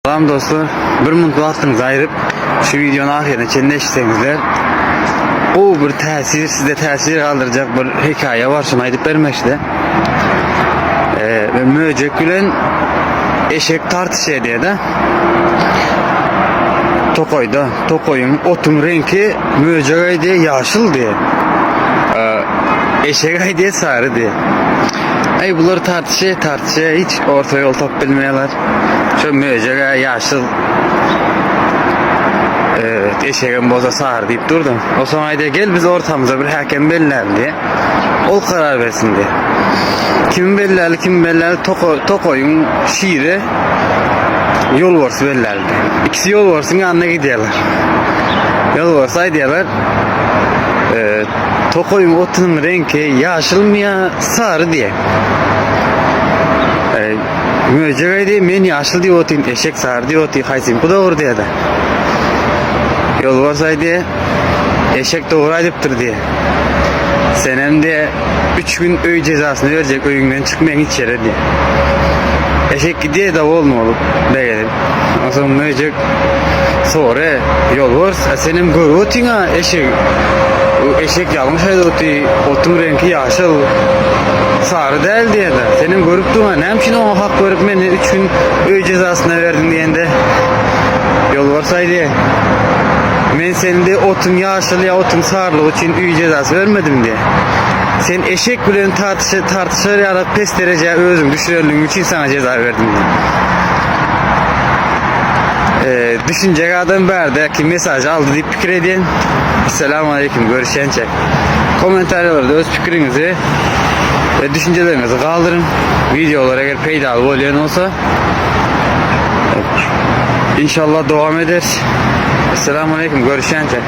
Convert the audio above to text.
Tamam dostlar, bir mutlu vaktinizi ayırıp şu videonun ahirine çenleşseniizler, o bir tesir, sizde tesir kaldıracak bir hikaye var. Şuna edip vermekte. Ve Möcek gülen eşek tartışıyor diye de Tokoy'un otun renki Möcek diye yaşıl diye, eşek diye sarı diye. Ay bunları tartışıyor hiç orta yol top bilmiyorlar. Şu Möcek yaşıl, eşeğin boza sağır deyip durdum. O zaman de gel biz ortamıza bir hakem belirleyelim diye. O karar versin diye. Kim belirler Tokoy'un şiiri yol varsa belirlerdi. İkisi yol varsın yanına gidiyorlar. Yol varsa diyorlar. Tokoy'un otunun rengi yaşıl mı ya sarı diye. Möcek diye men yaşıl diye otun, eşek sarı diye otun. Haysin bu doğru diye de. Yol varsaydı eşek doğru ediptir diye. Senem de 3 gün öy cezasını verecek, öyünden çıkmayan hiç yere diye. Eşek gidiyor da olma olup beğenim. O zaman Möcek sonra yol varsa senin görüyorsun ha eşek yanlış otun rengi yaşıl sarı değil diye de. Senin görüp durma ne için o hak verip beni 3 gün öy cezasına verdin diyende yol varsaydı. Ben senin de otun yaşlı ya otun sarılı için üy cezası vermedim diye. Sen eşek bilen tartışarak pes derece özüm düşürüldüğün için sana ceza verdim diye. Düşünce adam berdeki mesaj aldı deyip fikir edin. Selamun Aleyküm, görüşence. Komentarlarda öz fikrinizi ve düşüncelerinizi kaldırın. Videolar eğer peydalı olayan olsa İnşallah devam eder. Selamun Aleyküm, görüşence.